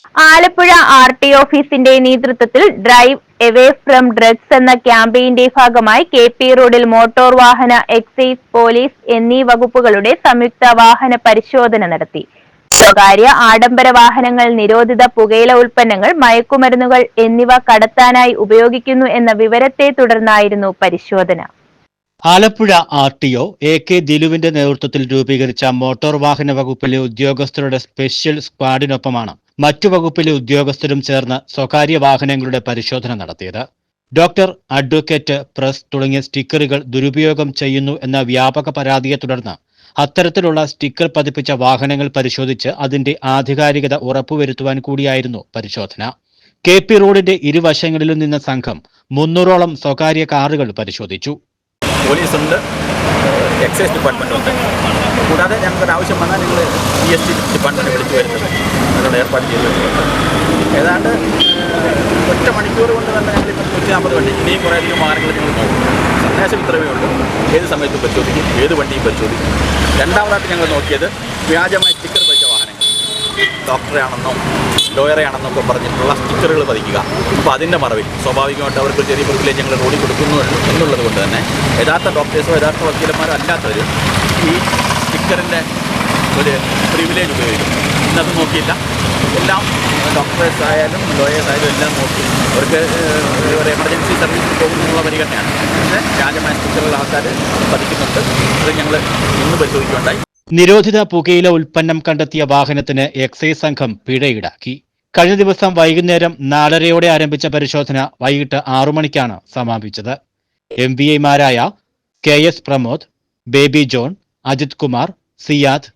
ആലപ്പുഴ ആർ.ടി ഓഫീസിന്റെ നേതൃത്വത്തിൽ drive away from drugs എന്ന ക്യാമ്പയിന്റെ ഭാഗമായി കെ.പി. റോഡിൽ മോട്ടോർ വാഹന, എക്സൈസ്, പോലീസ് എന്നീ വകുപ്പുകളുടെ സംയുക്ത വാഹന പരിശോധന നടത്തി. സ്വകാര്യ ആഡംബര വാഹനങ്ങൾ, നിരോധിത പുകയില ഉൽപ്പന്നങ്ങൾ, മയക്കുമരുന്നുകൾ എന്നിവ കടത്താനായി ഉപയോഗിക്കുന്നു എന്ന വിവരത്തെ തുടർന്നായിരുന്നു പരിശോധന. Alappuzha RTO AK. ദിലുവിന്റെ നേതൃത്വത്തിൽ രൂപീകരിച്ച മോട്ടോർ വാഹന വകുപ്പിലെ ഉദ്യോഗസ്ഥരുടെ സ്പെഷ്യൽ സ്ക്വാഡിനൊപ്പമാണ് മറ്റു വകുപ്പിലെ ഉദ്യോഗസ്ഥരും ചേർന്ന് സ്വകാര്യ വാഹനങ്ങളുടെ പരിശോധന നടത്തിയത്. ഡോക്ടർ, അഡ്വക്കേറ്റ്, പ്രസ് തുടങ്ങിയ സ്റ്റിക്കറുകൾ ദുരുപയോഗം ചെയ്യുന്നു എന്ന വ്യാപക പരാതിയെ തുടർന്ന് അത്തരത്തിലുള്ള സ്റ്റിക്കർ പതിപ്പിച്ച വാഹനങ്ങൾ പരിശോധിച്ച് അതിന്റെ ആധികാരികത ഉറപ്പുവരുത്തുവാൻ കൂടിയായിരുന്നു പരിശോധന. കെ.പി. റോഡിന്റെ ഇരുവശങ്ങളിലും നിന്ന സംഘം 300ഓളം സ്വകാര്യ കാറുകൾ പരിശോധിച്ചു. പോലീസുണ്ട്, എക്സൈസ് ഡിപ്പാർട്ട്മെൻറ്റ് ഉണ്ട്. കൂടാതെ ഞങ്ങൾക്കൊരു ആവശ്യം വന്നാൽ നിങ്ങൾ GST ഡിപ്പാർട്ട്മെൻറ്റ് വിളിച്ചു വരുന്നത് അതിനുള്ള ഏർപ്പാട് ചെയ്ത് വെച്ചിട്ടുണ്ട്. ഏതാണ്ട് ഒറ്റ മണിക്കൂർ കൊണ്ട് തന്നെ ഞങ്ങളിപ്പോൾ 140 വണ്ടി, ഇനിയും കുറേയധികം വാഹനങ്ങൾ ഞങ്ങൾ പോകും. സന്ദേശം ഇത്രയേ ഉള്ളൂ, ഏത് സമയത്തും പരിശോധിക്കും, ഏത് വണ്ടിയും പരിശോധിക്കും. രണ്ടാമതായിട്ട് ഞങ്ങൾ നോക്കിയത് വ്യാജമായി സ്റ്റിക്കർ വെച്ച വാഹനങ്ങൾ, ഡോക്ടറെ ആണെന്നോ ലോയറെ ആണെന്നൊക്കെ പറഞ്ഞിട്ടുള്ള സ്റ്റിക്കറുകൾ പതിക്കുക. അപ്പോൾ അതിൻ്റെ മറവിൽ സ്വാഭാവികമായിട്ട് അവർക്ക് ചെറിയ പ്രിവിലേജ് ഞങ്ങൾ റോഡിൽ കൊടുക്കുന്നു എന്നുള്ളത് കൊണ്ട് തന്നെ യഥാർത്ഥ ഡോക്ടേഴ്സോ യഥാർത്ഥ വക്കീലന്മാരോ അല്ലാത്തവർ ഈ സ്റ്റിക്കറിൻ്റെ ഒരു പ്രിവിലേജ് ഉപയോഗിക്കും. ഇന്നത് നോക്കിയില്ല, എല്ലാം ഡോക്ടേഴ്സ് ആയാലും ലോയേഴ്സ് ആയാലും എല്ലാം നോക്കി അവർക്ക് ഒരു എമർജൻസി സർവീസിൽ പോകുന്നുള്ള പരിഗണനയാണ്. പക്ഷേ വ്യാജമായ സ്റ്റിക്കറുകൾ ആൾക്കാർ പതിക്കുന്നുണ്ട്. അത് ഞങ്ങൾ ഇന്ന് പരിശോധിക്കുകയുണ്ടായി. നിരോധിത പുകയില ഉൽപ്പന്നം കണ്ടെത്തിയ വാഹനത്തിന് എക്സൈസ് സംഘം പിഴ ഈടാക്കി. കഴിഞ്ഞ ദിവസം വൈകുന്നേരം 4:30 ആരംഭിച്ച പരിശോധന വൈകിട്ട് 6 മണിക്കാണ് സമാപിച്ചത്. MVAമാരായ KS പ്രമോദ്, ബേബി ജോൺ, അജിത് കുമാർ, സിയാദ്,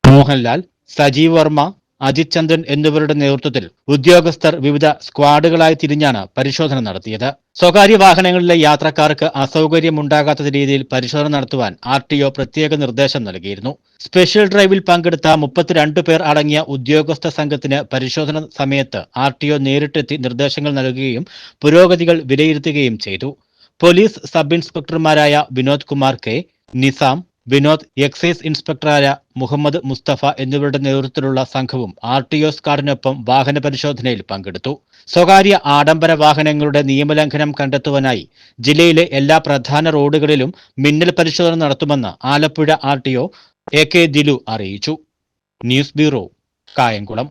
മോഹൻലാൽ, സജീവ് വർമ്മ, അജിത് ചന്ദ്രൻ എന്നിവരുടെ നേതൃത്വത്തിൽ ഉദ്യോഗസ്ഥർ വിവിധ സ്ക്വാഡുകളായി തിരിഞ്ഞാണ് പരിശോധന നടത്തിയത്. സ്വകാര്യ വാഹനങ്ങളിലെ യാത്രക്കാർക്ക് അസൗകര്യമുണ്ടാകാത്ത രീതിയിൽ പരിശോധന നടത്തുവാൻ ആർ.ടി.ഒ പ്രത്യേക നിർദ്ദേശം നൽകിയിരുന്നു. സ്പെഷ്യൽ ഡ്രൈവിൽ പങ്കെടുത്ത 32 പേർ അടങ്ങിയ ഉദ്യോഗസ്ഥ സംഘത്തിന് പരിശോധന സമയത്ത് ആർ.ടി.ഒ നേരിട്ടെത്തി നിർദ്ദേശങ്ങൾ നൽകുകയും പുരോഗതികൾ വിലയിരുത്തുകയും ചെയ്തു. പോലീസ് സബ് ഇൻസ്പെക്ടർമാരായ വിനോദ് കുമാർ കെ, നിസാം, വിനോദ്, എക്സൈസ് ഇൻസ്പെക്ടറായ മുഹമ്മദ് മുസ്തഫ എന്നിവരുടെ നേതൃത്വത്തിലുള്ള സംഘവും ആർ.ടി.ഒ സ്ക്വാഡിനൊപ്പം വാഹന പരിശോധനയിൽ പങ്കെടുത്തു. സ്വകാര്യ ആഡംബര വാഹനങ്ങളുടെ നിയമലംഘനം കണ്ടെത്തുവാനായി ജില്ലയിലെ എല്ലാ പ്രധാന റോഡുകളിലും മിന്നൽ പരിശോധന നടത്തുമെന്ന് ആലപ്പുഴ ആർ.ടി.ഒ എ.കെ. ദിലു അറിയിച്ചു. News bureau, Kayamkulam.